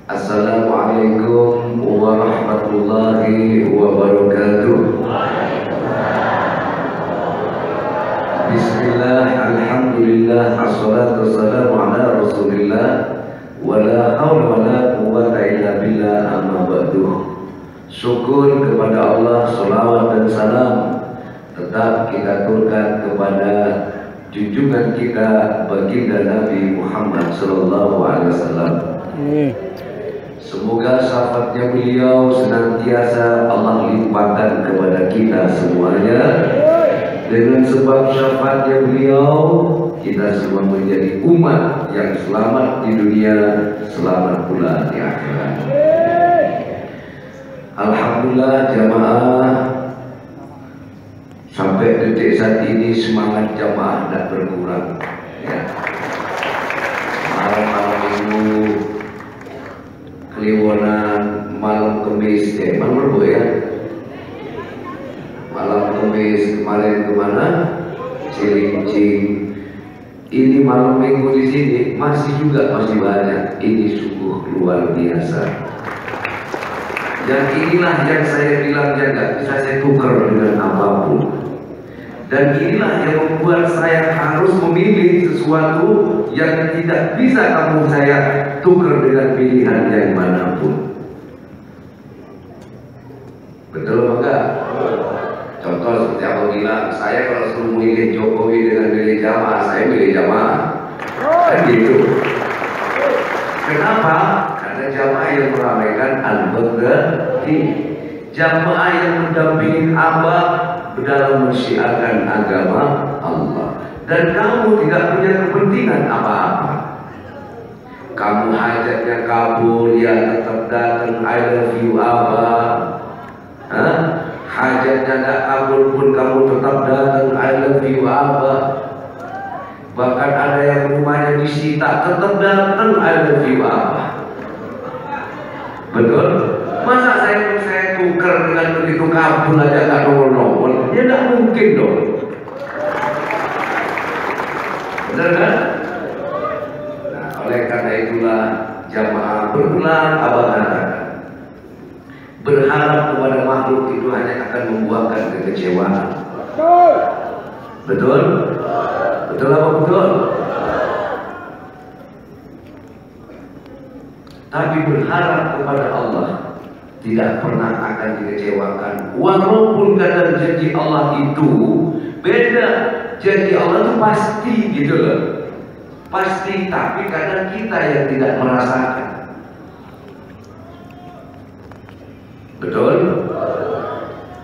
Assalamualaikum warahmatullahi wabarakatuh. Bismillah, alhamdulillah, assalatu wassalamu ala rasulillah, wala hawla wala quwwata illa billah, amma ba'du. Syukur kepada Allah, salawat dan salam tetap kita aturkan kepada junjungan kita baginda Nabi Muhammad sallallahu alaihi wasallam. Semoga syafaatnya beliau senantiasa Allah limpahkan kepada kita semuanya. Dengan sebab syafaatnya beliau, kita semua menjadi umat yang selamat di dunia, selamat pula di akhirat. Alhamdulillah jamaah, sampai detik saat ini semangat jamaah tidak berkurang. Ya. Malam-malam minggu, Kliwonan, malam Kemis, malam Rebo ya. Malam Kemis kemarin kemana? Cilincing. Ini malam minggu di sini masih banyak. Ini sungguh luar biasa. Dan inilah yang saya bilang nggak bisa saya tukar dengan apapun. Dan inilah yang membuat saya harus memilih sesuatu yang tidak bisa saya tukar dengan pilihan yang manapun. Betul enggak? Contoh seperti aku bilang, saya kalau suruh memilih Jokowi dengan milih Jamaah, saya milih Jamaah. Kan gitu. Kenapa? Karena Jamaah yang meramaikan al-Baghdadi, Jamaah yang mendampingi Abah dalam mensiarkan agama Allah. Dan kamu tidak punya kepentingan apa-apa. Kamu hajatnya kabul, ya tetap datang, I love you Abah. Hajatnya tidak kabul pun kamu tetap datang, I love you Abah. Bahkan ada yang rumahnya disita, tetap datang, I love you Abah. Betul? Masa saya tukar dengan begitu kabul aja nggak nongol-nongol? Ya nggak mungkin dong. Benar kan? Nah, oleh karena itulah jamaah berulang Abah katakan, berharap kepada makhluk itu hanya akan membuahkan kekecewaan. Betul? Betul apa betul? Tapi berharap kepada Allah tidak pernah akan dikecewakan. Walaupun kadang janji Allah itu beda. Janji Allah itu pasti gitu loh. Pasti, tapi kadang kita yang tidak merasakan. Betul?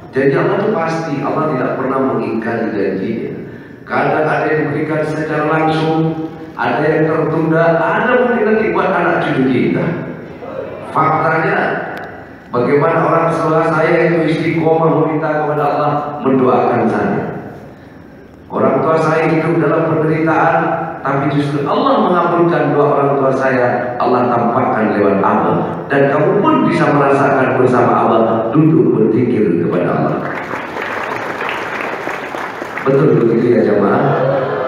Janji Allah itu pasti. Allah tidak pernah mengingkari janjinya. Kadang ada yang diberikan secara langsung, ada yang tertunda, ada mungkin nanti buat anak cucu kita. Faktanya, bagaimana orang setelah saya itu istiqomah meminta kepada Allah, mendoakan saya. Orang tua saya hidup dalam penderitaan, tapi justru Allah mengabulkan doa orang tua saya. Allah tampakkan lewat Abah, dan kamu pun bisa merasakan bersama Abah duduk berzikir kepada Allah. Betul begitu ya jamaah.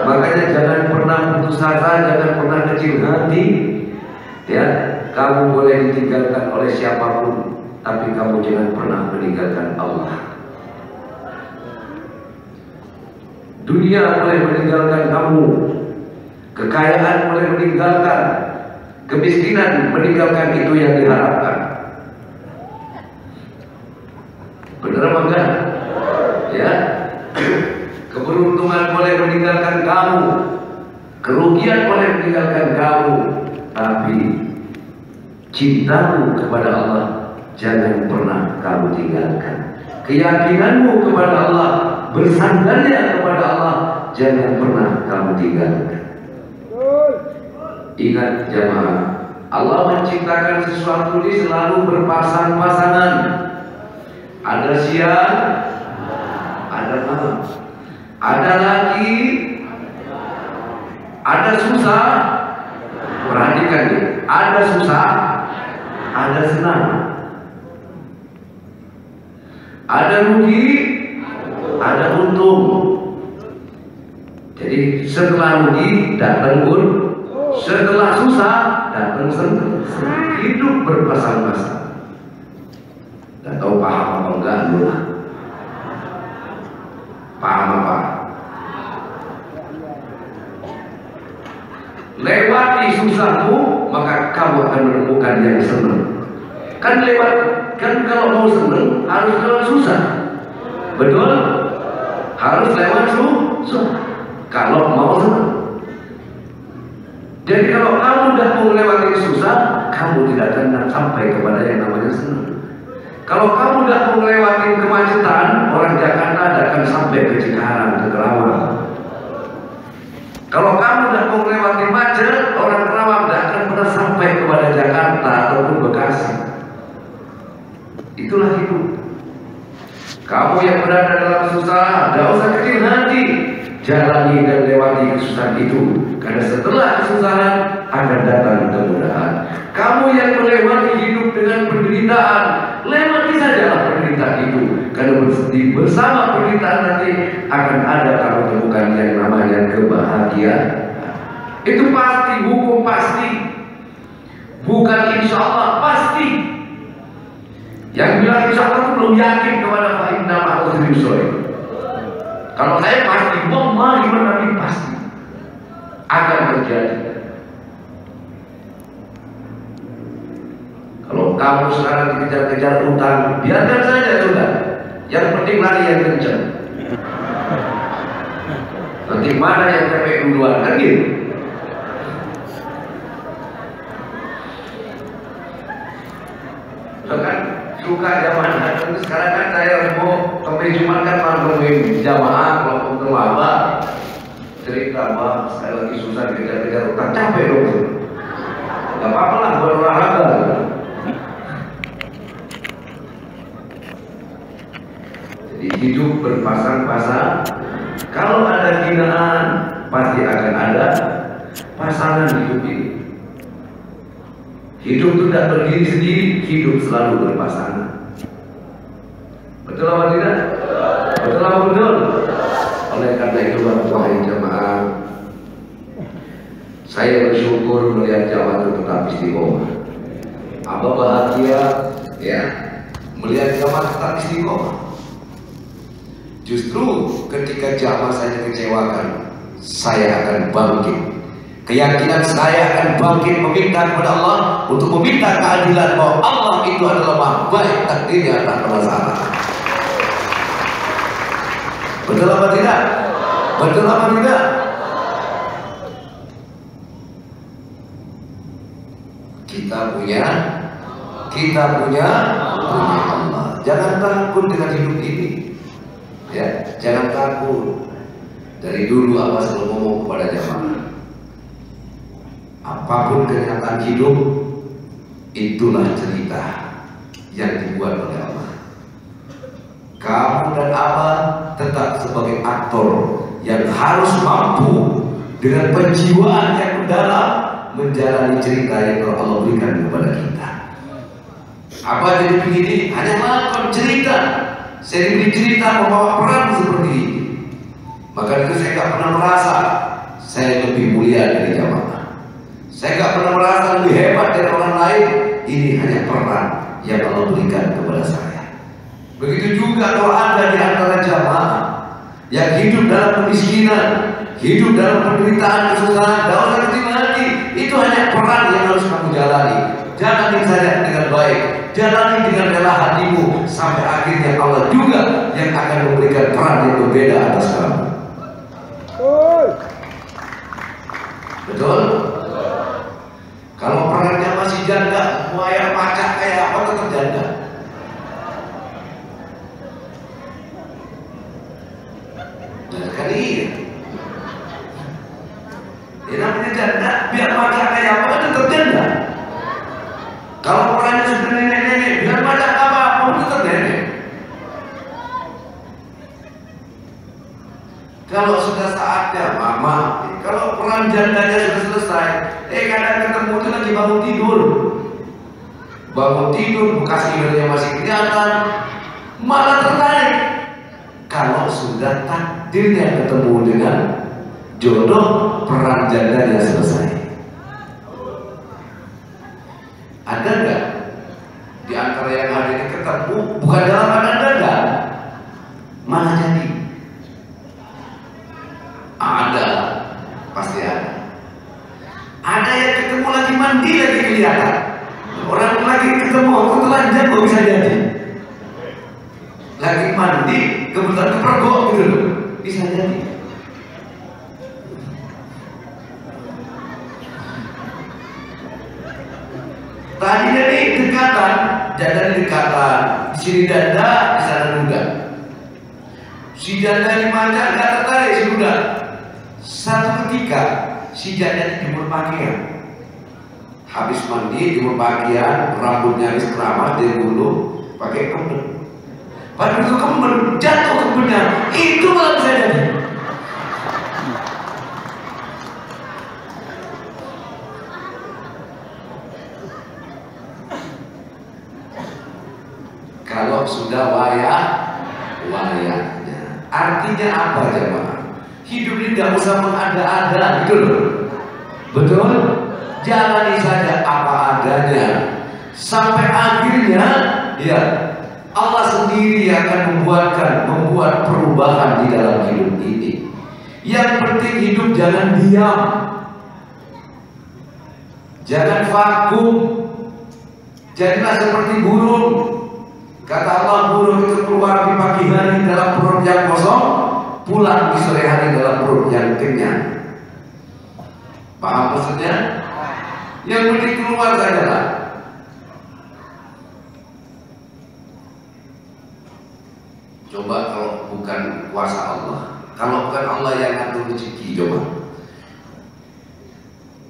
Makanya jangan pernah putus asa, jangan pernah kecil hati. Ya, kamu boleh ditinggalkan oleh siapapun, tapi kamu jangan pernah meninggalkan Allah. Dunia boleh meninggalkan kamu, kekayaan boleh meninggalkan, kemiskinan meninggalkan, itu yang diharapkan. Benar apa enggak? Ya. Keberuntungan boleh meninggalkan kamu, kerugian boleh meninggalkan kamu, tapi cintamu kepada Allah jangan pernah kamu tinggalkan. Keyakinanmu kepada Allah, bersandarnya kepada Allah, jangan pernah kamu tinggalkan. Ingat jamaah, Allah menciptakan sesuatu ini selalu berpasang-pasangan. Ada siang, ada malam. Ada lagi, ada susah. Perhatikan nih, ada susah, ada senang, ada rugi, ada untung. Jadi setelah rugi datang Setelah susah datang senang. Hidup berpasang-pasang. Gak tahu paham apa enggak lu? Paham apa? Lewati susahmu, maka kamu akan menemukan yang senang. Kan lewat, kan kalau mau senang harus lewat susah. Betul? Harus lewat susah. Kalau mau senang. Jadi kalau kamu sudah melewati susah, kamu tidak akan sampai kepada yang namanya senang. Kalau kamu sudah melewati kemacetan, orang Jakarta tidak akan sampai ke Cikarang, ke Kerawang. Kalau kamu sudah melewati macet, orang Kerawang tidak akan pernah sampai kepada Jakarta ataupun Bekasi. Itulah hidup. Kamu yang berada dalam susah, tidak usah kecil hati. Jalani dan lewati kesusahan itu, karena setelah kesusahan akan datang kemudahan. Kamu yang melewati hidup dengan penderitaan, lewati sajalah penderitaan itu, karena bersama penderitaan nanti akan ada kamu temukan yang namanya kebahagiaan. Itu pasti, hukum pasti, bukan insya Allah, pasti. Yang bilang insya Allah itu belum yakin kepada Pak Inna Ma'usri Yusri. Kalau saya pasti, wallahi benar pasti akan terjadi. Kalau kamu sekarang dikejar-kejar utang, biarkan saja sudah. Yang penting lari yang kencang. Nanti mana yang capek duluan, kan gitu. Kan suka jamaah, sekarang kan saya mau sampai Jumat kan manggung jamaah kelompok terlaba cerita bah saya lagi susah dikejar-kejar utang, capek dong. Gak apa-apa lah berolahraga. Jadi hidup berpasang-pasang. Kalau ada hinaan pasti akan ada pasangan hidup ini. Hidup itu tidak berdiri sendiri, hidup selalu berpasangan. Betul apa tidak? Betul apa betul? Oleh karena itu, wahai jamaah, saya bersyukur melihat jamaah tetap istiqomah. Apa bahagia ya melihat jamaah tetap istiqomah. Justru ketika jamaah saya kecewakan, saya akan bangkit. Keyakinan saya akan bangkit meminta kepada Allah untuk meminta keadilan bahwa Allah itu adalah Maha baik, takdirnya tak pernah salah. Betul apa tidak? Betul apa tidak? Kita punya Allah. Jangan takut dengan hidup ini. Ya, jangan takut. Dari dulu apa selalu ngomong kepada jamaah. Apapun kenyataan hidup, itulah cerita yang dibuat oleh Allah. Kamu dan Abah tetap sebagai aktor yang harus mampu dengan penjiwaan yang mendalam menjalani cerita yang telah Allah berikan kepada kita. Abah jadi begini hanya melakukan cerita. Saya diberi cerita membawa peran seperti ini. Maka itu saya tidak pernah merasa saya lebih mulia dari jamaah. Saya tidak pernah merasa lebih hebat dari orang lain. Ini hanya peran yang Allah berikan kepada saya. Begitu juga kalau ada di antara jamaah yang hidup dalam kemiskinan, hidup dalam penderitaan, kesusahan, tidak usah kecil hati. Itu hanya peran yang harus kamu jalani. Jalani saja dengan baik, jalani dengan rela hatimu, sampai akhirnya Allah juga yang akan memberikan peran yang berbeda atas kamu. Betul? Kalau perannya masih janda, buaya pacak kayak apa tetap janda. Dan kali ini, ya namanya janda, biar pacak kayak apa tetap janda. Kalau perannya sudah nenek-nenek, biar pacak apa pun tetap nenek. Kalau sudah saatnya, mama. Kalau peran jandanya sudah selesai, kadang ketemu itu lagi bangun tidur. Bangun tidur, bekas ilernya masih kelihatan, malah tertarik. Kalau sudah takdirnya ketemu dengan jodoh, peran jandanya selesai. Ada yang ketemu lagi mandi lagi kelihatan. Orang lagi ketemu aku telanjang kok bisa jadi. Lagi mandi kebetulan kepergok gitu loh, bisa jadi. Tadi dari dekatan, dada dekatan, di sini dada, di sana dada. Si dada dimanja nggak tertarik si dada. Satu ketika si dada dijemur pakaian, habis mandi jemur pakaian, rambutnya habis keramas dia gulung, pakai kemben. Pada itu kemben jatuh kembennya, itu malah bisa jadi. Kalau sudah wayahnya, artinya apa jemaah? Hidup ini tidak usah mengada-ada, gitu loh. Betul? Jalani saja apa adanya, sampai akhirnya, ya Allah sendiri akan membuat perubahan di dalam hidup ini. Yang penting hidup jangan diam, jangan vakum, jadilah seperti burung. Kata Allah, burung itu keluar di pagi hari dalam perut yang kosong, pulang di sore hari dalam perut yang kenyang. Paham maksudnya? Yang penting keluar saja lah. Coba kalau bukan kuasa Allah, kalau bukan Allah yang ngatur rezeki, coba.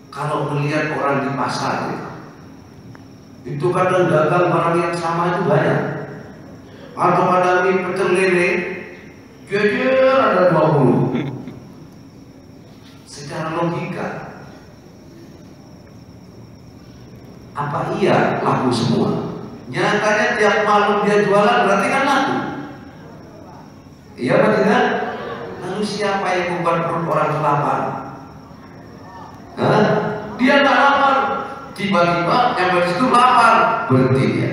Kalau melihat orang di pasar itu kadang dagang barang yang sama itu banyak. Atau ada mie pecel lele, jajar ada 20. Secara logika, apa iya laku semua? Nyatanya tiap malam dia jualan berarti kan laku. Iya apa tidak? Lalu siapa yang membuat perut orang lapar? Hah? Dia nggak lapar, tiba-tiba yang di situ lapar, berhenti dia.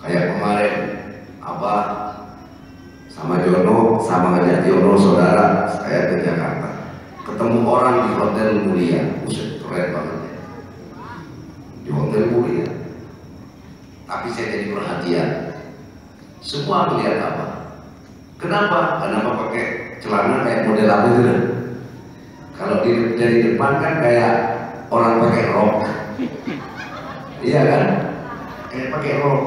Kayak kemarin Abah sama Jono sama Jono saudara saya ke Jakarta, ketemu orang di hotel mulia, buset keren banget ya. Di hotel mulia, tapi saya jadi perhatian, semua melihat apa? Kenapa? Kenapa pakai celana kayak model apa itu kan? Kalau dari depan kan kayak orang pakai rok, iya kan? Kayak pakai rok.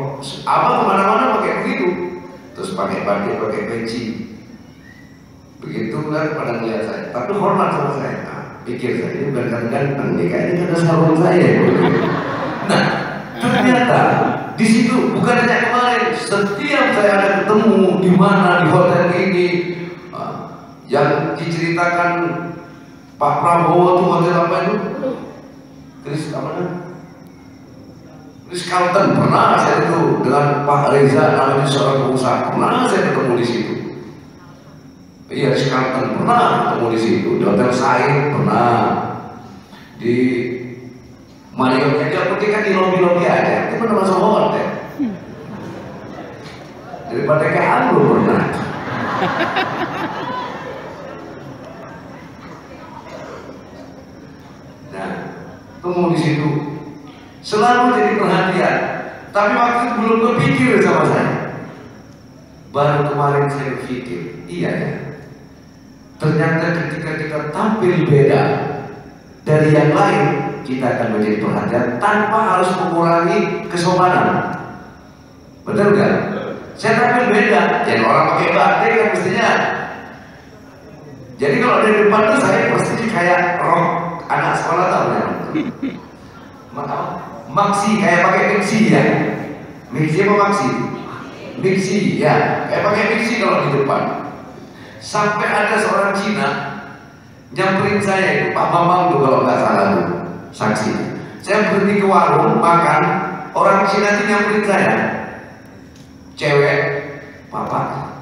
Abang kemana-mana pakai begitu, terus pakai batik, pakai peci, begitu kan pada melihat saya. Tapi hormat sama saya. Nah, pikir saya ini bukan ganteng nih, kayaknya ada sarung saya. Nah, ternyata di situ bukan hanya kemarin, setiap saya ada ketemu di mana di hotel ini, yang diceritakan Pak Prabowo tuh hotel apa itu? Chris apa? Chris Carlton, pernah saya itu dengan Pak Reza, namanya seorang pengusaha, pernah saya ketemu di situ. Iya, Chris Carlton pernah ketemu di situ. Di Hotel Said pernah, di Marriott aja, ketika di lobi-lobi aja, itu pernah masuk hotel. Daripada kayak aku pernah. Nah, ketemu di situ. Selalu jadi perhatian, tapi waktu itu belum kepikir sama saya. Baru kemarin saya berpikir, iya ya, ternyata ketika kita tampil beda dari yang lain, kita akan menjadi perhatian tanpa harus mengurangi kesopanan. Betul nggak? Saya tampil beda, jadi orang pakai batik kan mestinya. Jadi kalau dari depan tuh saya persis kayak roh anak sekolah tahu ya. Maksi, kayak pakai mixi ya. Mixi apa maksi? Mixi ya, kayak pakai mixi kalau di depan. Sampai ada seorang Cina nyamperin saya itu, Pak Bambang tuh kalau nggak salah tuh, saksi. Saya berhenti ke warung makan, orang Cina itu nyamperin saya. Cewek, Bapak,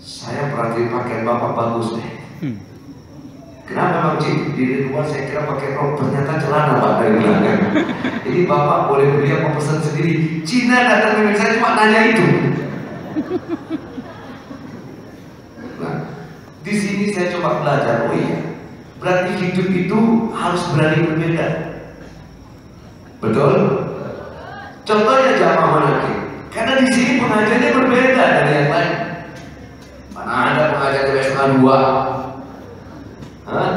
saya perhatiin pakaian Bapak bagus deh. Kenapa Bang Cik? Di luar saya kira pakai rok, ternyata celana Pak dari belakang. Jadi Bapak boleh beli apa pesan sendiri. Cina datang ke saya cuma nanya itu. Nah, di sini saya coba belajar. Oh iya, Berarti hidup itu harus berani berbeda. Betul? Contohnya jamaah manakib. Karena di sini pengajarnya berbeda dari yang lain. Mana ada pengajar jam setengah 2? Hah?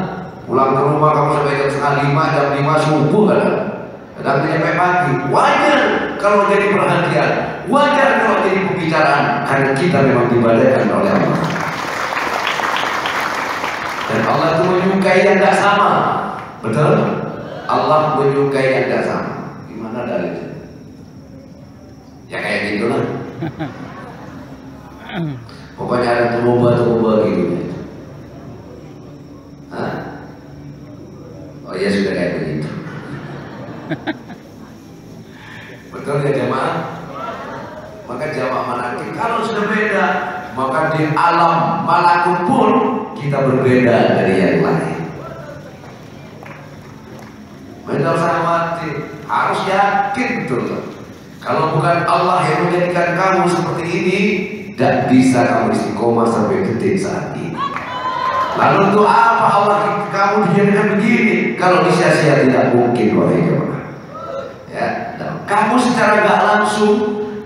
Pulang ke rumah kamu sampai jam setengah 5, jam 5 subuh kan? Kadang sampai pagi. Wajar kalau jadi perhatian, wajar kalau jadi pembicaraan, karena kita memang dibadaikan oleh Allah. Dan Allah itu menyukai yang tidak sama. Betul? Allah menyukai yang tidak sama. Gimana dalilnya? Ya kayak gitu lah. Pokoknya ada tumbuh-tumbuh gitu. Hah? Oh iya sudah kayak begitu. Betul ya jamaah? Maka jamaah manakib kalau sudah beda, maka di alam malakut pun kita berbeda dari yang lain. Benar sama harus yakin betul. Kalau bukan Allah yang menjadikan kamu seperti ini, tidak bisa kamu istiqomah sampai detik saat ini. Lalu untuk apa Allah kamu dijadikan begini? Kalau sia-sia tidak mungkin wahai jemaah. Ya, kamu secara gak langsung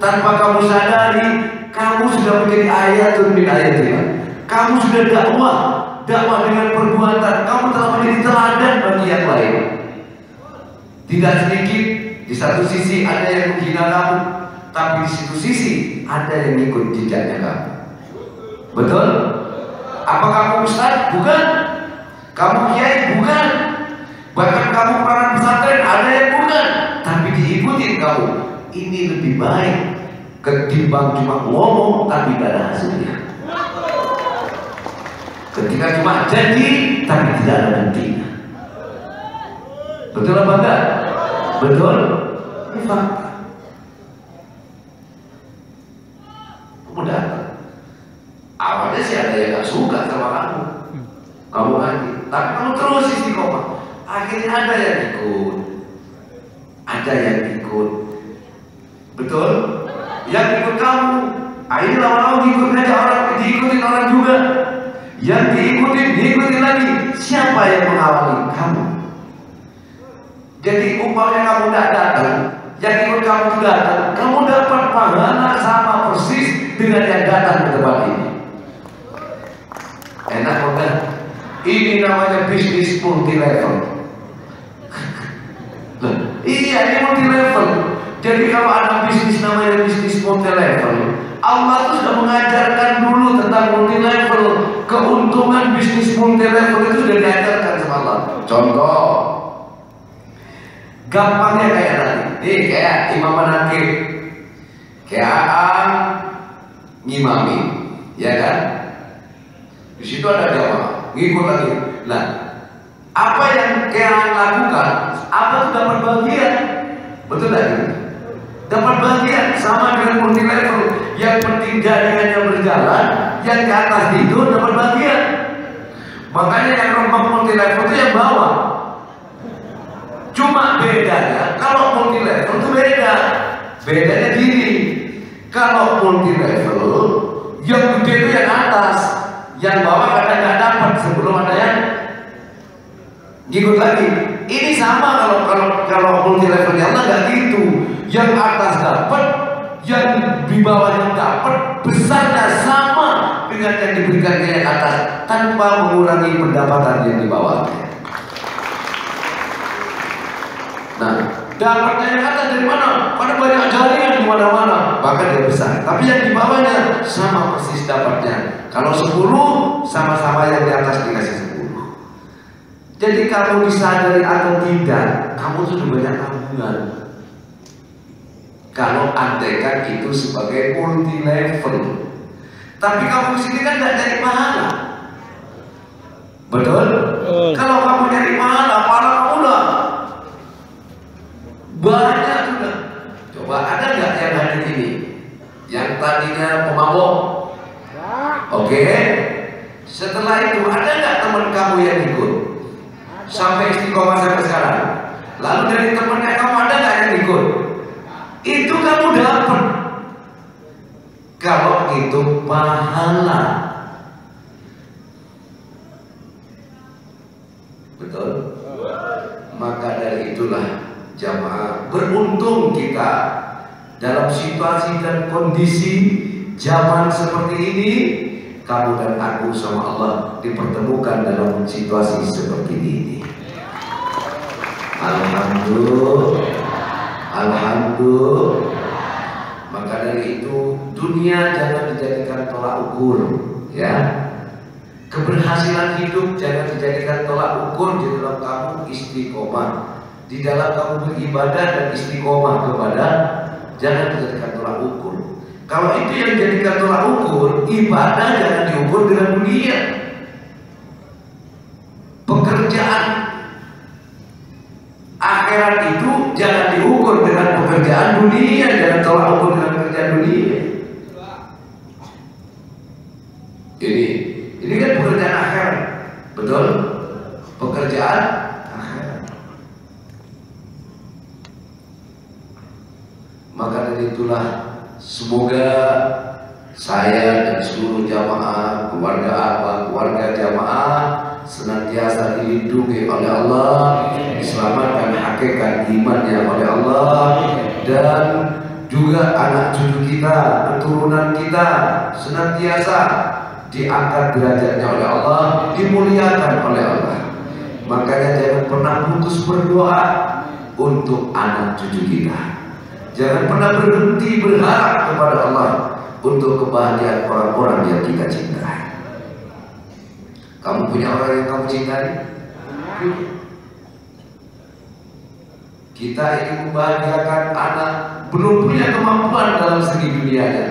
tanpa kamu sadari, kamu sudah menjadi ayatun min ayatillah. Kamu sudah dakwah dengan perbuatan. Kamu telah menjadi teladan bagi yang lain. Tidak sedikit. Di satu sisi ada yang menghina kamu, tapi di satu sisi ada yang ikut jejaknya kamu. Betul? Apa kamu ustaz? Bukan. Kamu kiai? Bukan. Bahkan kamu peranan pesantren ada yang bukan, tapi diikutin kamu. Ini lebih baik ketimbang cuma ngomong tapi tidak ada hasilnya. Ketika cuma janji tapi tidak ada buktinya. Betul apa enggak? Betul? Ini fakta. Kamu datang. Awalnya sih ada yang gak suka sama kamu. Kamu lagi. Tapi kamu terus istiqomah. Akhirnya ada yang ikut. Ada yang ikut. Betul? Yang ikut kamu. Akhirnya lama-lama diikutin aja orang. Diikutin orang juga. Yang diikutin lagi. Siapa yang mengawali kamu? Jadi umpamanya kamu tidak datang, yang ikut kamu tidak datang, kamu dapat pahala sama persis dengan yang datang ke tempat ini. Enak bukan? Ini namanya bisnis multi level. Iya, ini multi level. Jadi kalau ada bisnis namanya bisnis multi level, Allah itu sudah mengajarkan dulu tentang multi level. Keuntungan bisnis multi level itu sudah diajarkan sama Allah. Contoh. Gampangnya kayak tadi, nih kayak imam manakib, kayak ngimami, ya kan? Di situ ada jamaah, ngikut lagi. Nah, apa yang kayak lakukan, apa itu dapat bagian, betul lagi? Dapat bagian sama dengan multi level. Yang penting jaringannya berjalan, yang di atas itu dapat bagian. Makanya yang rombak multi level itu yang bawah. Cuma bedanya, kalau multi level itu beda. Bedanya gini, kalau multi level, yang gede itu yang atas, yang bawah kadang nggak dapat sebelum ada yang ngikut lagi. Ini sama kalau multi levelnya Allah nggak gitu. Yang atas dapat, yang di bawahnya dapat, besarnya sama dengan yang diberikan ke yang atas, tanpa mengurangi pendapatan yang di bawahnya. Nah, dapatnya yang atas dari mana? Pada banyak jaringan di mana-mana, bahkan dia besar. Tapi yang di bawahnya sama persis dapatnya. Kalau 10, sama-sama yang di atas dikasih 10. Jadi kamu disadari atau tidak, kamu sudah banyak tabungan. Kalau andaikan itu sebagai multi level. Tapi kamu di sini kan tidak cari pahala. Betul? Kalau kamu cari pahala kamu udah banyak sudah. Coba ada nggak yang hadir ini? Yang tadinya pemabok? Oke. Setelah itu ada nggak teman kamu yang ikut? Sampai istiqomah sampai sekarang. Lalu dari temannya kamu ada nggak yang ikut? Itu kamu dapat. Kalau itu pahala. Betul? Maka dari itulah jamaah, beruntung kita dalam situasi dan kondisi zaman seperti ini, kamu dan aku sama Allah dipertemukan dalam situasi seperti ini. Alhamdulillah, alhamdulillah. Maka dari itu dunia jangan dijadikan tolak ukur, ya. Keberhasilan hidup jangan dijadikan tolak ukur di dalam kamu istiqomah, di dalam kamu beribadah dan istiqomah kepada, jangan dijadikan tolak ukur. Kalau itu yang dijadikan tolak ukur, ibadah jangan diukur dengan dunia. Pekerjaan akhirat itu jangan diukur dengan pekerjaan dunia, jangan tolak ukur dengan pekerjaan dunia. Ini kan pekerjaan akhirat, betul? Pekerjaan akhirat. Maka dari itulah semoga saya dan seluruh jamaah, keluarga jamaah senantiasa dilindungi oleh Allah, diselamatkan hakikat imannya oleh Allah, dan juga anak cucu kita, keturunan kita senantiasa diangkat derajatnya oleh Allah, dimuliakan oleh Allah. Makanya jangan pernah putus berdoa untuk anak cucu kita. Jangan pernah berhenti berharap kepada Allah untuk kebahagiaan orang-orang yang kita cintai. Kamu punya orang yang kamu cintai? Kita ingin membahagiakan anak, belum punya kemampuan dalam segi dunianya,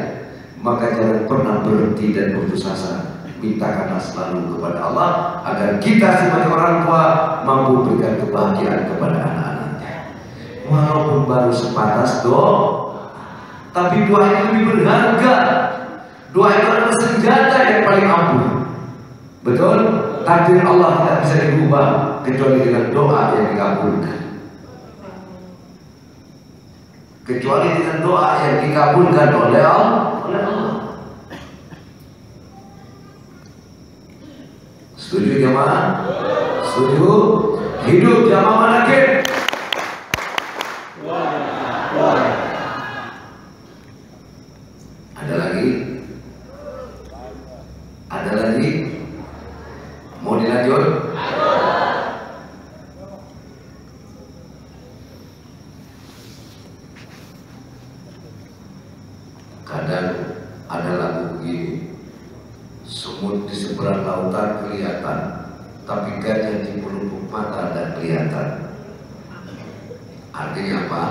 maka jangan pernah berhenti dan putus asa. Mintakanlah selalu kepada Allah agar kita sebagai orang tua mampu berikan kebahagiaan kepada anak-anaknya. Walaupun baru sebatas doa, tapi doa itu lebih berharga. Doa itu adalah senjata yang paling ampuh. Betul? Takdir Allah tidak bisa diubah kecuali dengan doa yang dikabulkan. Kecuali dengan doa yang dikabulkan oleh Allah. Setuju jamaah? Setuju? Hidup jamaah manakib. Ada lagi? Ada lagi? Mau dilanjut? Kadang ada lagu begini, semut di seberang lautan kelihatan, tapi gajah di pelupuk mata dan kelihatan. Artinya apa?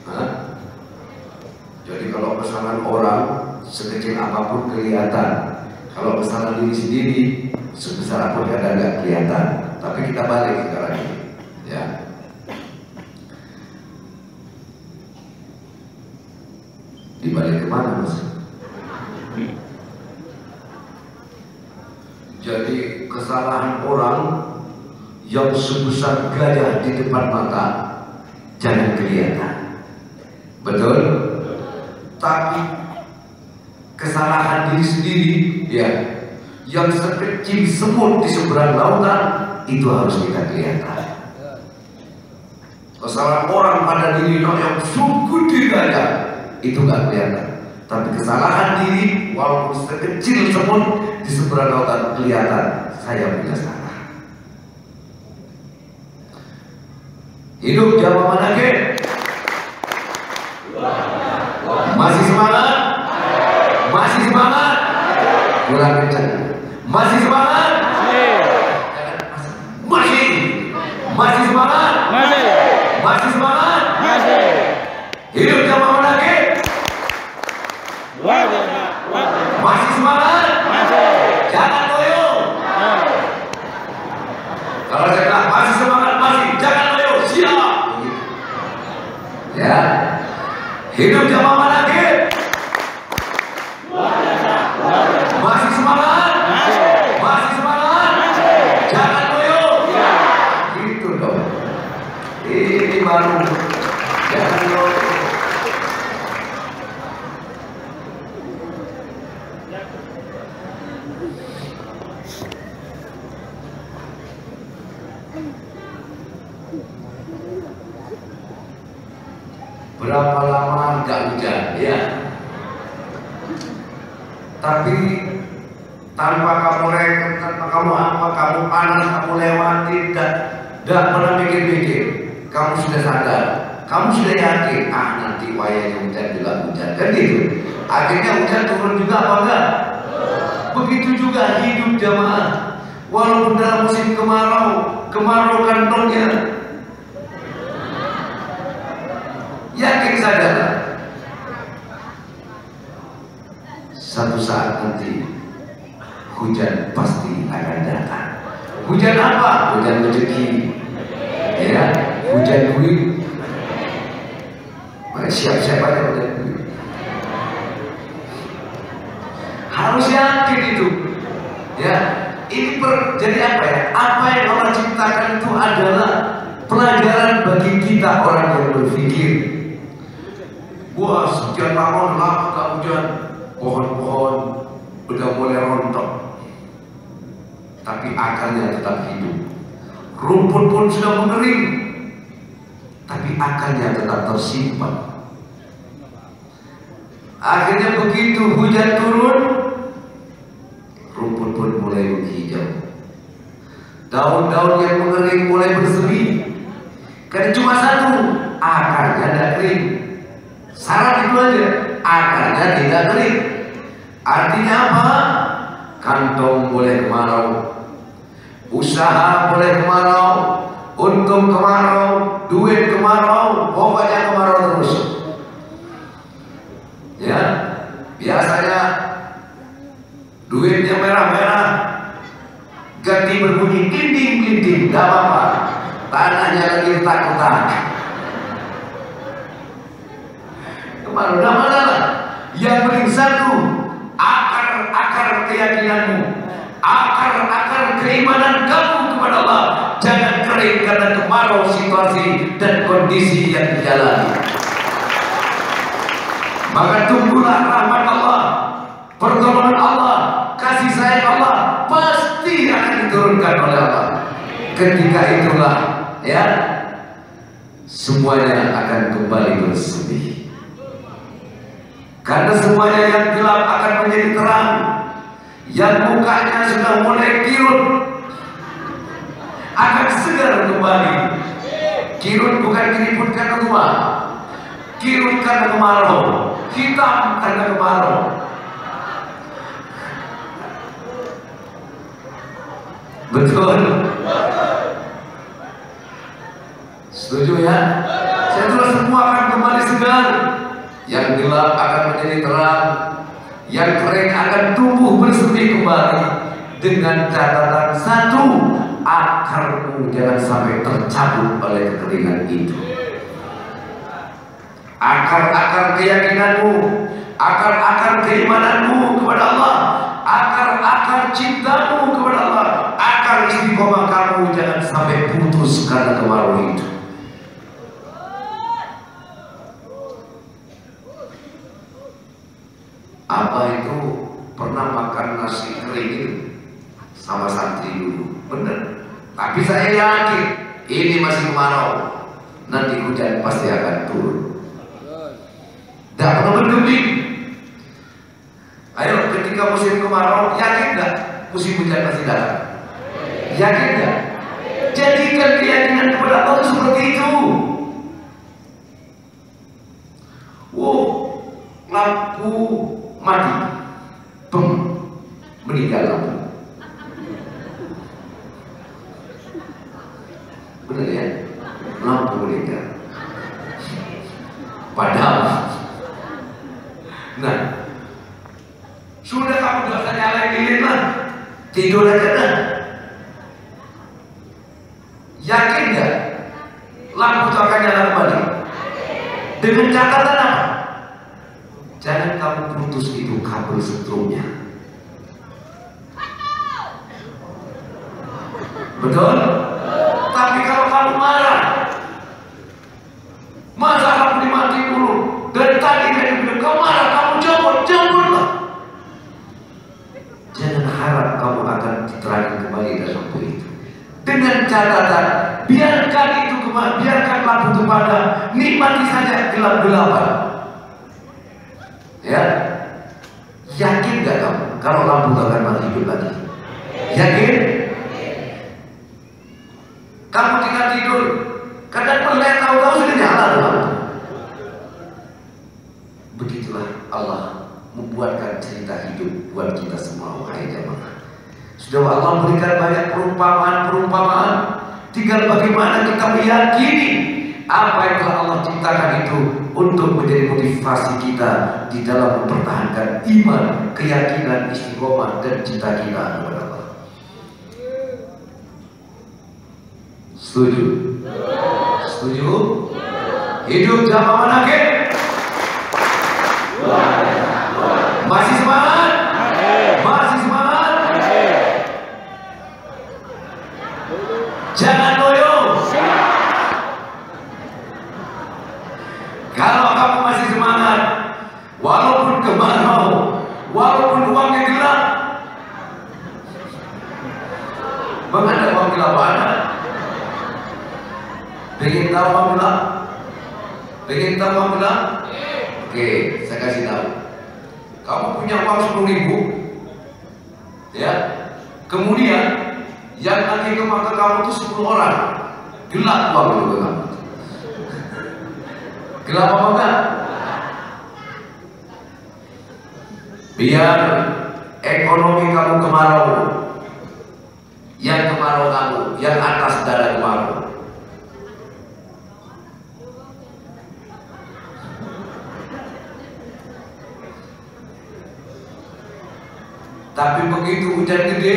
Hah? Jadi kalau kesalahan orang sekecil apapun kelihatan, kalau kesalahan diri sendiri sebesar apapun kadang nggak kelihatan. Tapi kita balik sekarang ini, ya. Dibalik kemana, Mas? Jadi kesalahan orang yang sebesar gajah di depan mata jangan kelihatan, betul? Tapi kesalahan diri sendiri, ya, yang sekecil semut di seberang lautan itu harus kita kelihatan. Kesalahan orang pada dirinya yang sungguh gajah itu nggak kelihatan, tapi kesalahan diri walaupun sekecil semut di seberang lautan kelihatan, saya punya salah. Hidup jamaah manakib. Masih semangat? Masih semangat? Kurang kencang. Masih semangat? Masih. Masih semangat? Masih. Masih semangat? Masih. Hidup jamaah manakib. Masih semangat? Masih. Jangan loyo. Kalau saya bilang masih semangat, masih, jangan loyo, siap. Ya. Hidup jamaah manakib. Masih semangat? Masih semangat? Jangan loyo. Gitu dong. Ini baru. Jangan loyo. Berapa lama nggak hujan, ya? Tapi tanpa kamu reken, tanpa kamu apa, kamu panas, kamu lewati, tidak pernah pikir-pikir. Kamu sudah sadar, kamu sudah yakin, nanti wayangnya hujan juga hujan, kan gitu. Akhirnya hujan turun juga apa enggak? Begitu juga hidup jamaah. Walaupun dalam musim kemarau kantongnya. Yakin saja, satu saat nanti hujan pasti akan datang. Hujan apa? Hujan rezeki, ya, hujan duit. Maka siap-siap aja hujan duit. Harus yakin itu, ya. Ini jadi apa ya? Apa yang Allah ciptakan itu adalah pelajaran bagi kita orang yang berpikir. Wah, sekian tahun lama gak hujan, pohon-pohon udah mulai rontok, tapi akarnya tetap hidup. Rumput pun sudah mengering, tapi akarnya tetap tersimpan. Akhirnya begitu hujan turun, rumput pun mulai menghijau. Daun-daun yang mengering mulai bersemi. Karena cuma satu, akarnya tidak kering. Syarat itu aja, akarnya tidak kering. Artinya apa? Kantong boleh kemarau, usaha boleh kemarau, untung kemarau, duit kemarau, pokoknya kemarau terus. Ya, biasanya duitnya merah-merah, ganti berbunyi dinding-dinding, gak apa-apa. Tanahnya lagi retak-retak. Kemarau, udah masalah. Yang penting satu, akar keyakinanmu, akar keimanan kamu kepada Allah jangan kering karena kemarau situasi dan kondisi yang dijalani. Maka tunggulah rahmat Allah, pertolongan Allah, kasih sayang Allah pasti akan diturunkan oleh Allah. Ketika itulah, ya, semuanya akan kembali bersemi. Karena semuanya yang gelap akan menjadi terang, yang mukanya sudah mulai kirut akan segar kembali. Kirut bukan keriput karena tua, kirut karena kemarau, hitam karena kemarau. Betul? Setuju ya? Setelah semua akan kembali segar. Yang gelap akan menjadi terang, yang kering akan tumbuh bersemi kembali. Dengan catatan satu, akarmu jangan sampai tercabut oleh kekeringan itu. Akar-akar keyakinanmu, akar-akar keimananmu kepada Allah, akar-akar cintamu kepada Allah, akar istiqomah kamu jangan sampai putus karena kemarau itu. Apa itu pernah makan nasi kering sama santri dulu? Bener. Tapi saya yakin ini masih kemarau, nanti hujan pasti akan turun. Tidak perlu bergeming. Ayo, ketika musim kemarau, yakin nggak musim hujan pasti datang? Yakin nggak? Jadikan keyakinan kepada Allah seperti itu. Wow, lampu mati, meninggal lampu. Benar ya? Lampu meninggal. Padahal, nah, sudah kamu gak usah nyalain lilin lah, tidur aja dah. Yakin gak? Lampu itu akan nyala kembali. Dengan catatan apa? Jangan kamu putus itu kabel setrumnya. Betul? Tapi kalau kamu marah, masa kamu dimati dulu, dan tadi kamu marah, kamu jemput lah. Jangan harap kamu akan diterangi kembali dalam lampu itu. Dengan catatan, biarkan itu biarkan lampu itu padam, nikmati saja gelap-gelapan. Ya, yakin gak kamu kalau lampu gak akan mati hidup lagi? Yakin? Kamu tinggal tidur, kadang pelek tahu-tahu sudah nyala lampu. Begitulah Allah membuatkan cerita hidup buat kita semua, wahai jamaah. Sudah Allah berikan banyak perumpamaan-perumpamaan. Tinggal bagaimana kita meyakini apa yang telah Allah ciptakan itu untuk menjadi motivasi kita di dalam mempertahankan iman, keyakinan, istiqomah dan cinta kita kepada Allah. Setuju? Setuju? Hidup zaman manakib? Masih semangat? Masih semangat? Jangan loyo. Kalau kamu masih semangat, walaupun kemarau, walaupun uangnya gelap, mengada uang gelap ada. Pengen tahu uang gelap? Pengen tahu uang gelap? Oke, saya kasih tahu. Kamu punya uang 10.000, ya. Kemudian yang lagi ke mata kamu itu 10 orang, gelap uang itu ke kamu. Gelap apa enggak? Biar ekonomi kamu kemarau, yang kemarau kamu, yang atas dada kemarau. Tapi begitu hujan gede,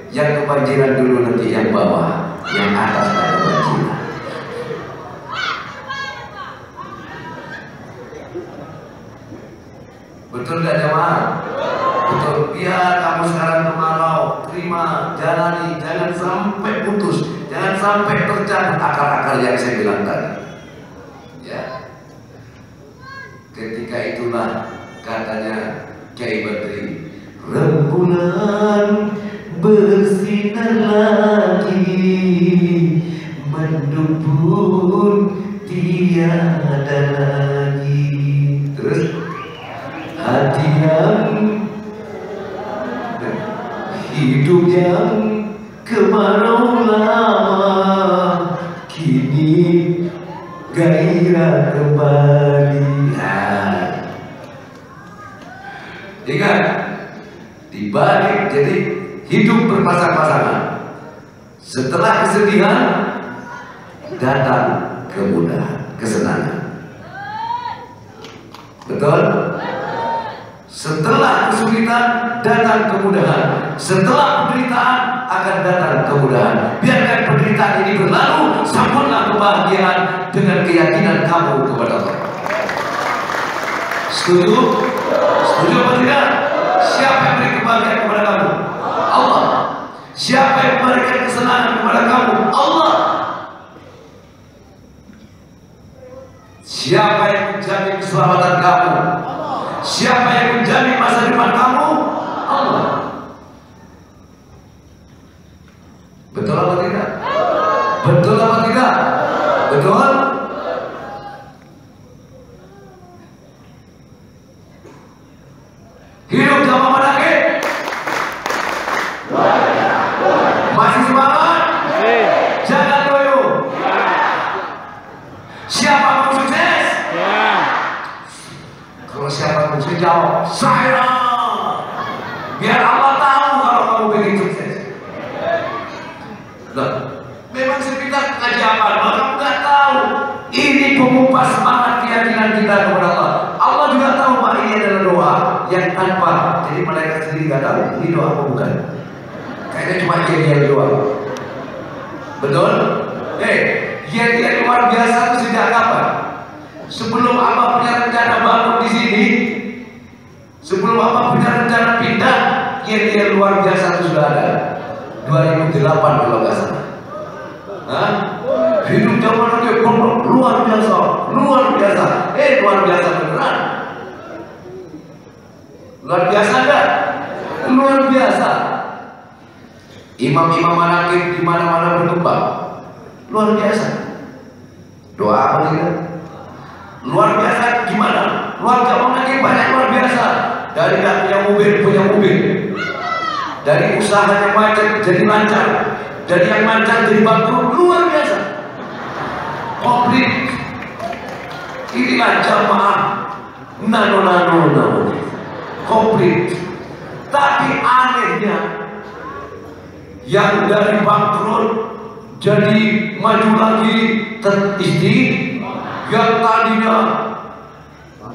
yang kebanjiran dulu nanti yang bawah, yang atas ada kebanjiran. Betul tidak jemaah? Betul. Ya, kamu sekarang kemarau, terima, jalani, jangan sampai putus, jangan sampai tercabut akar-akar yang saya bilang tadi. Ya. Ketika itulah katanya Kiai Badri, rembulan bersinar lagi, mendung pun tiada lagi. Terus hati yang hidup yang kemarau lama, kini gairah kembali. Ingat, dibalik jadi hidup berpasang-pasangan. Setelah kesedihan datang kemudahan, kesenangan. Betul? Setelah kesulitan datang kemudahan, setelah penderitaan akan datang kemudahan. Biarkan penderitaan ini berlalu, sambutlah kebahagiaan dengan keyakinan kamu kepada Allah. Setuju? Setuju apa tidak? Siapa yang beri kebahagiaan kepada kamu? Allah. Siapa yang memberikan kesenangan kepada kamu? Allah. Siapa yang menjamin keselamatan kamu? Siapa yang menjamin masa depan kamu? Allah. Betul apa tidak? Betul apa tidak? Betul? Hidup zaman manakib? Masih semangat? Jangan loyo. Siapa mau sukses? Kalau siapa mau sukses jawab, saya. Biar Allah tahu kalau kamu pengen sukses. Loh, memang sekitar keajaiban, kamu nggak tahu. Ini pengupas semangat keyakinan kita kepada Allah. Allah juga tahu bahwa ini adalah doa yang tanpa, jadi malaikat sendiri nggak tahu ini doa apa bukan. Kayaknya cuma dia doa. Betul? Dia luar biasa itu sejak kapan? Sebelum Allah punya rencana bangun di sini, sebelum Allah punya rencana pindah, dia luar biasa itu sudah ada. 2008 kalau nggak salah. Hidup zaman dia luar biasa, luar biasa. Luar biasa beneran. Luar biasa enggak? Luar biasa. Imam-imam manaqib di mana-mana berkembang. Luar biasa. Doa apa tidak? Luar biasa gimana? Keluarga manaqib banyak luar biasa. Dari nggak punya mobil, punya mobil. Dari usahanya macet jadi lancar. Dari yang lancar jadi bangkrut, luar biasa. Komplit. Inilah jamaah nano. Komplit. Tapi anehnya, yang dari bangkrut jadi maju lagi teristi, yang tadinya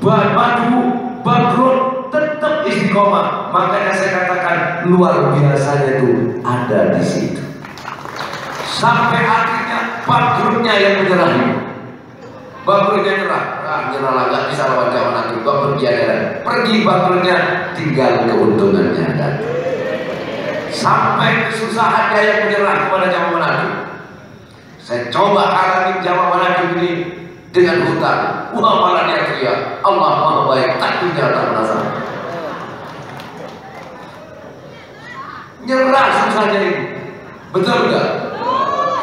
maju bangkrut tetap istiqomah. Makanya saya katakan luar biasanya itu ada di situ. Sampai akhirnya bangkrutnya yang menyerah. Bangkrutnya nyerah, nyerah lah, nggak bisa lawan kawan nanti. Pergi aja, pergi bangkrutnya, tinggal keuntungannya ada. Sampai kesusahannya yang menyerah kepada jamaah manaqib. Saya coba halangi jamaah manaqib ini dengan hutang. Wah, malah dia teriak, Allah Maha Baik, takdirnya tak merasa. Nyerah susahnya ini, betul enggak?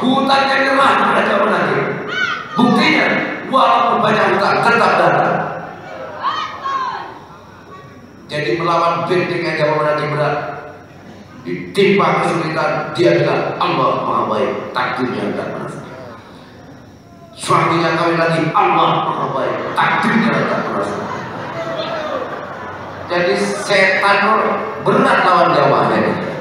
Hutangnya nyerah kepada jamaah manaqib. Buktinya, walaupun banyak hutang tetap datang. Jadi melawan bentengnya jamaah manaqib berat. Ditimpa kesulitan, dia bilang Allah Maha Baik, takdirnya tak merasa. Suaminya kawin lagi, Allah Maha Baik, takdirnya tak merasa. Jadi setan berat lawan jamaahnya.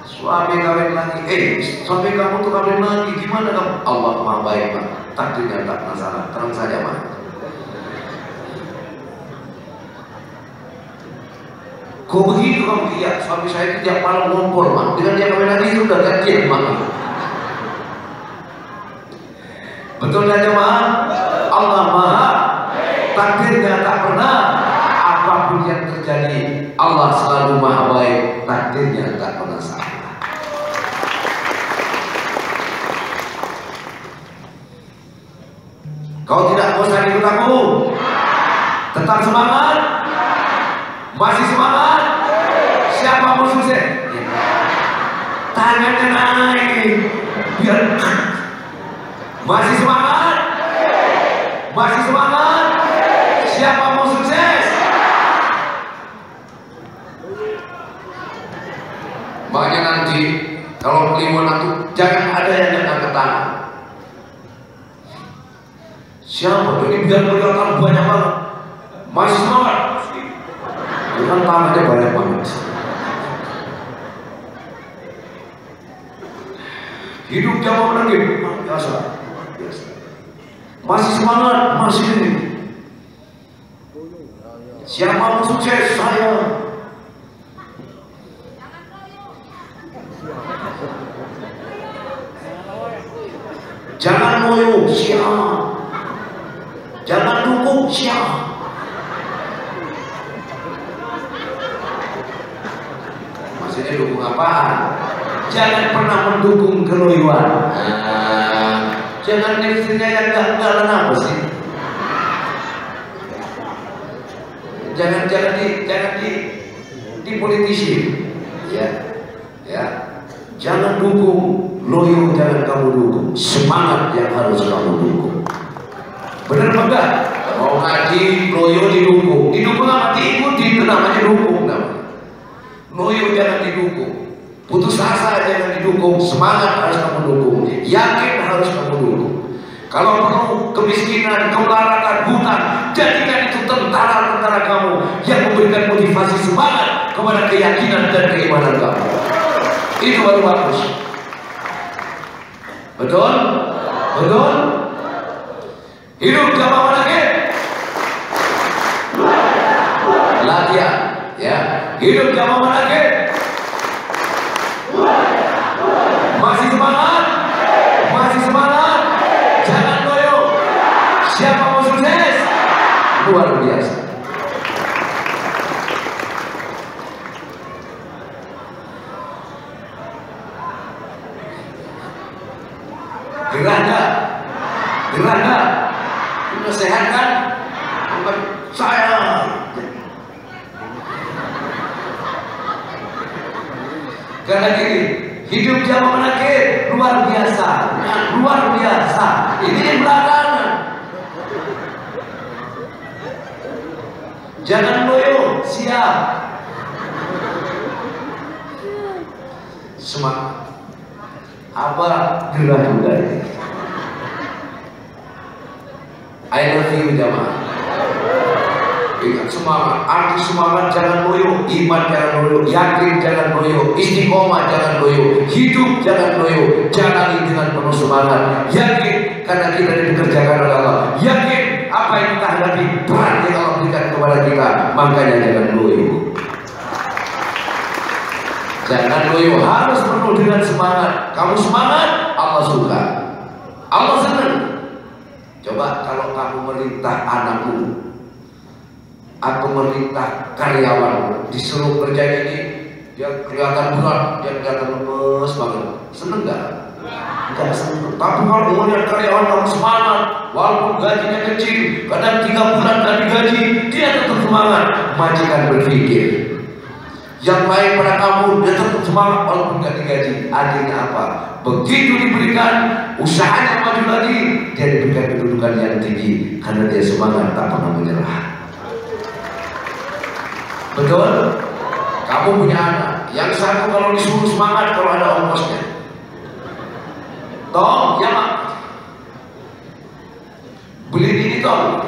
Suami kawin lagi, suami kamu tuh kawin lagi, gimana kamu? Allah Maha Baik, Pak, takdirnya tak masalah, terang saja Pak. Kok begitu kamu? Iya, suami saya itu tiap malam ngompor, Mak. Dengan dia kawin lagi sudah gantian, Mak. Betul ya jemaah? Allah Maha, takdirnya tak pernah. Apapun yang terjadi, Allah selalu Maha Baik, takdirnya tak pernah salah. Kau tidak bosan ikut aku? Tetap semangat? Masih semangat? Siapa mau sukses? Tangannya naik. Biar masih semangat? Masih semangat? Siapa mau sukses? Makanya nanti kalau kliwon itu jangan ada yang angkat tangan. Siapa ini biar kelihatan banyak banget. Masih semangat? Bukan tangannya banyak banget. Hidup jamaah manaqib biasa. Masih semangat, masih ini. Siapa mau sukses? Saya. Jangan loyo, siap. Jangan dukung, siap. Maksudnya dukung apaan? Jangan pernah mendukung keloyuan. Jangan istrinya yang enggak kenapa sih? Jangan di politisi. Ya. Jangan dukung, loyo jangan kamu dukung. Semangat yang harus kamu dukung. Benar apa enggak? Mau ngaji, loyo didukung. Didukung apa? Diikuti, itu namanya dukung namanya. Loyo jangan didukung. Putus asa jangan didukung. Semangat harus kamu dukung. Yakin harus kamu dukung. Kalau perlu kemiskinan, kemelaran, hutang, jadikan itu tentara-tentara kamu yang memberikan motivasi semangat kepada keyakinan dan keimanan kamu. Itu baru bagus. Betul? Betul? Hidup jamaah manaqib. Latihan, ya. Hidup jamaah manaqib. Masih semangat? Masih semangat? Jangan loyo. Siapa mau sukses? Luar biasa. Gerah enggak? Gerah enggak? Udah sehat kan? Bukan saya. Karena gini, Hidup zaman menakir luar biasa, luar biasa. Ini yang belakangan. Jangan loyo, siap. Semangat. Apa gerah juga ini. I love you jamaah. Ingat semangat, arti semangat jangan loyo, iman jangan loyo, yakin jangan loyo, istiqomah jangan loyo, hidup jangan loyo, jalani dengan penuh semangat, yakin karena kita dikerjakan oleh Allah, yakin apa yang kita hadapi berat yang Allah berikan kepada kita, makanya jangan loyo. Jangan loyo, harus penuh dengan semangat. Kamu semangat, Allah suka, Allah senang. Coba kalau kamu merintah anakmu atau merintah karyawan, disuruh kerja ini, dia kelihatan berat, dia kelihatan lemes banget, seneng nggak? Nggak seneng. Tapi kalau melihat karyawan kamu semangat, walaupun gajinya kecil, kadang 3 bulan nggak digaji, dia tetap semangat. Majikan berpikir, yang lain pada kamu, dia tetap semangat walaupun nggak digaji. Artinya apa? Begitu diberikan, usahanya maju lagi, dia diberikan kedudukan yang tinggi karena dia semangat, tak pernah menyerah. Betul? Kamu punya anak, yang satu kalau disuruh semangat kalau ada ongkosnya. Tom, ya mak, beli ini Tom.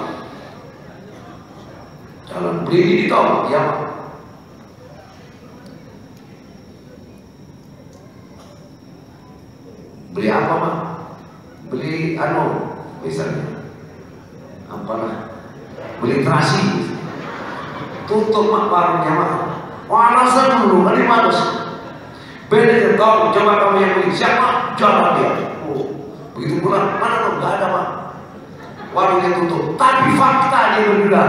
Jalan beli ini Tom, ya mak. Beli apa mak? Beli misalnya, apalah, beli terasi. Tutup mak warungnya mak. Alasan dulu, kan malas. Beda kau, coba kamu yang beli siapa? Jalan dia. Oh, begitu pulang, mana tuh? Gak ada mak. Warungnya tutup. Tapi fakta dia berbeda.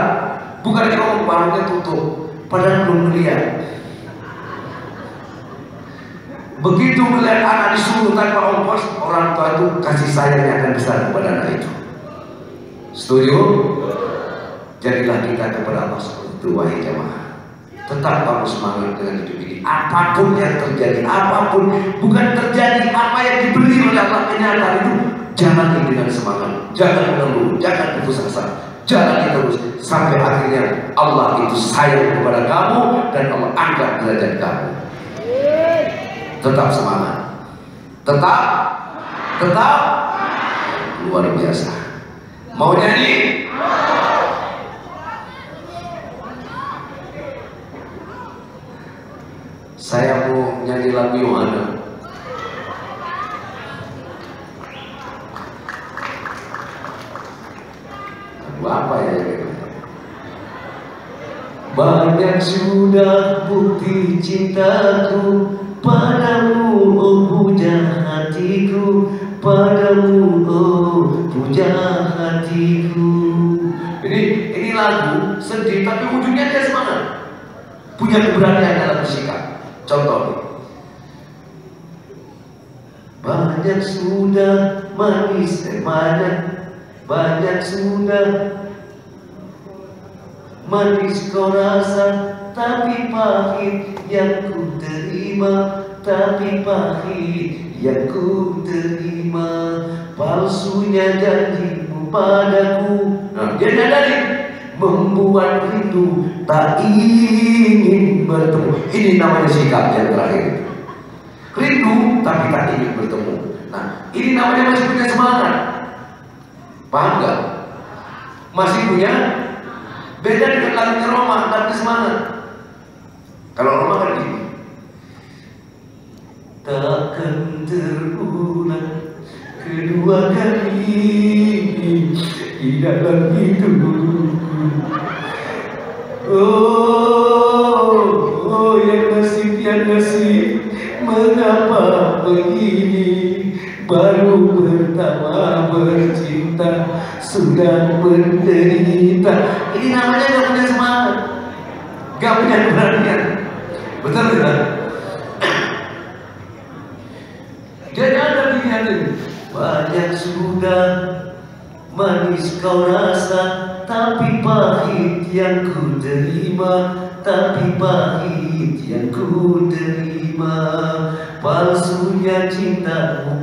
Bukan kalau warungnya tutup, padahal belum melihat. Begitu melihat anak disuruh tanpa ongkos, orang tua itu kasih sayangnya akan besar kepada anak itu. Setuju? Jadilah kita kepada Allah seperti itu, wahai jamaah. Tetap kamu semangat dengan hidup ini. Apapun yang terjadi, apapun bukan terjadi apa yang diberi oleh Allah kenyataan itu, jalani dengan semangat. Jangan mengeluh, jangan putus asa. Jalani terus sampai akhirnya Allah itu sayang kepada kamu dan Allah angkat derajat kamu. Tetap semangat. Tetap luar biasa. Mau nyanyi? Saya mau nyanyi lagu Yohana. Lagu apa ya? Banyak sudah bukti cintaku padamu, oh puja hatiku, padamu, oh puja hatiku. Ini lagu sedih tapi ujungnya dia semangat. Punya keberanian dalam bersikap. Contoh, banyak sudah manis banyak sudah manis kau rasa, tapi pahit yang ku terima, tapi pahit yang ku terima. Palsunya janjimu padaku, dia nyadari, membuat rindu tak ingin bertemu. Ini namanya sikap yang terakhir. Rindu tapi tak ingin bertemu. Nah, ini namanya masih punya semangat. Paham gak? Masih punya. Beda dengan lagunya Roma, tapi semangat. Kalau Roma kan gini, takkan terulang kedua kali di dalam hidupku. Oh, yang nasib, mengapa begini? Baru pertama bercinta, sudah menderita. Ini namanya gak punya semangat, gak punya keberanian. Betul tidak? Dia ada pilihan ini. Banyak sudah manis kau rasa, tapi pahit yang ku terima, tapi pahit yang ku terima. Palsunya cintamu,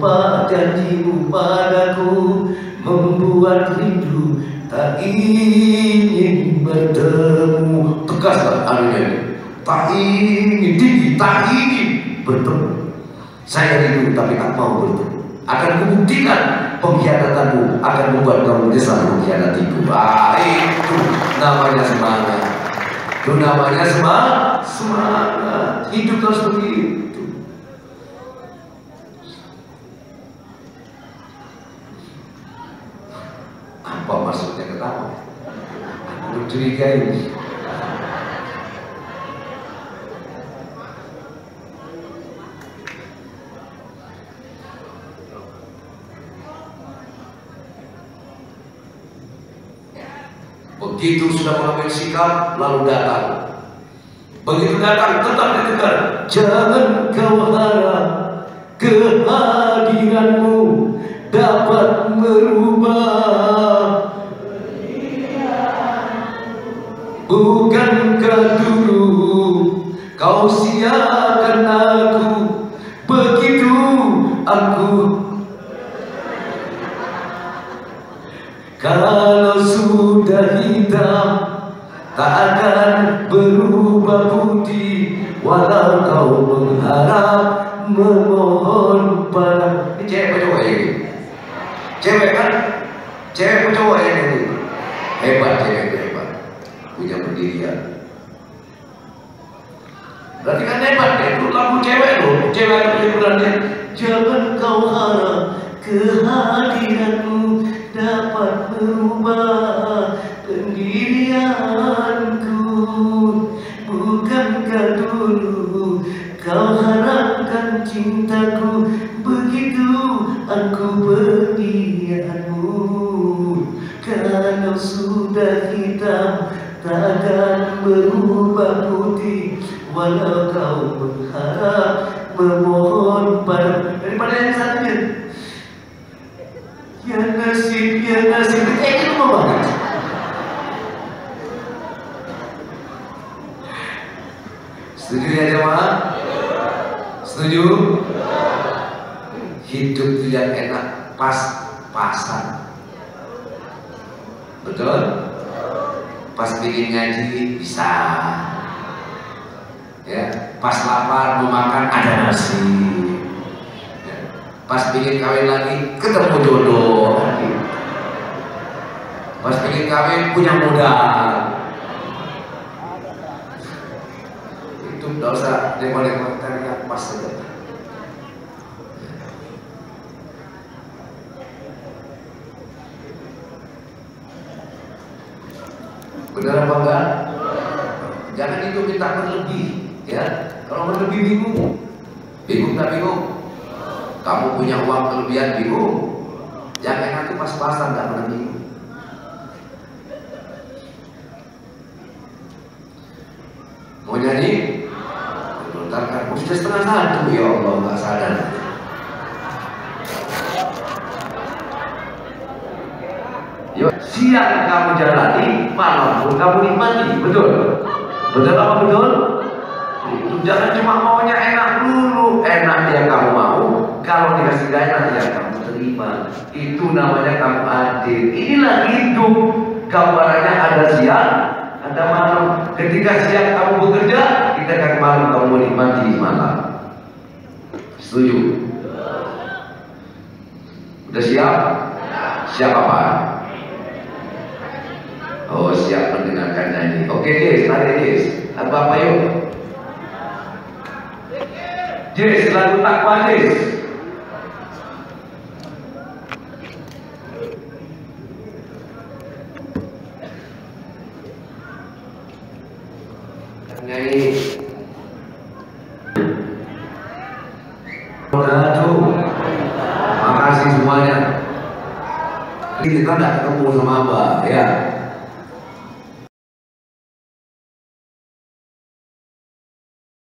janjimu padaku, membuat rindu tak ingin bertemu. Tegaslah anunya, tak ingin tinggi, tak ingin bertemu. Saya rindu tapi tak mau bertemu. Akan kubuktikan pengkhianatanmu akan membuat kamu menyesal mengkhianatiku. Itu namanya semangat. Itu namanya semangat. Hidup harus begitu. Apa maksudnya ketawa? Aku curigai. Begitu sudah mengambil sikap, lalu datang. Begitu datang, tetap ditekan. Jangan kau harap kehadiranmu dapat merubah. Bukankah dulu kau siakan aku, begitu aku. Kalau sudah hitam, tak akan berubah putih. Walau kau mengharap, memohon pada. Ini cewek apa cowok ya? Cewek kan? Cewek apa cowok ya? Hebat, cewek itu hebat. Punya pendirian. Berarti kan hebat ya? Itu lagu cewek loh. Cewek yang punya pendirian. Jangan kau harap kehadiranmu dapat merubah pendirianku. Bukankah dulu kau harapkan cintaku, begitu aku pilihanmu. Kalau sudah hitam, takkan berubah putih. Walau kau berharap, memohon pada. Daripada yang satunya, ya nasib, itu mau banget. Setuju ya jemaah? Setuju? Hidup itu yang enak, pas-pasan. Betul? Pas bikin ngaji bisa. Ya, pas lapar mau makan ada nasi. Pas bikin kawin lagi ketemu jodoh. Pas bikin kawin punya modal. Itu tidak usah demo-demo, karena pas saja. Benar apa enggak? Jangan itu minta berlebih, ya. Kalau berlebih bingung tak bingung? Kamu punya uang kelebihan bingung? Jangan nanti pas-pasan, tak pernah bingung. Mau nyanyi? Bentar kan, sudah 1:30, ya Allah, nggak sadar. Yuk, siang kamu jalani, malam pun kamu nikmati, betul? Betul apa betul? Itu jangan cuma maunya enak dulu, enak yang kamu mau. Kalau dikasih gak enak yang kamu terima. Itu namanya kamu adil. Inilah hidup. Gambarannya ada siang, ada malam. Ketika siang kamu bekerja, kita akan malam kamu menikmati malam. Setuju? Udah siap? Siap apa? Oh, siap mendengarkan nyanyi. Oke guys, mari guys. Apa yuk? Yes, lagu takwa yes. Nyanyi. Aduh, makasih semuanya. Kita tidak ketemu sama Mbak, ya.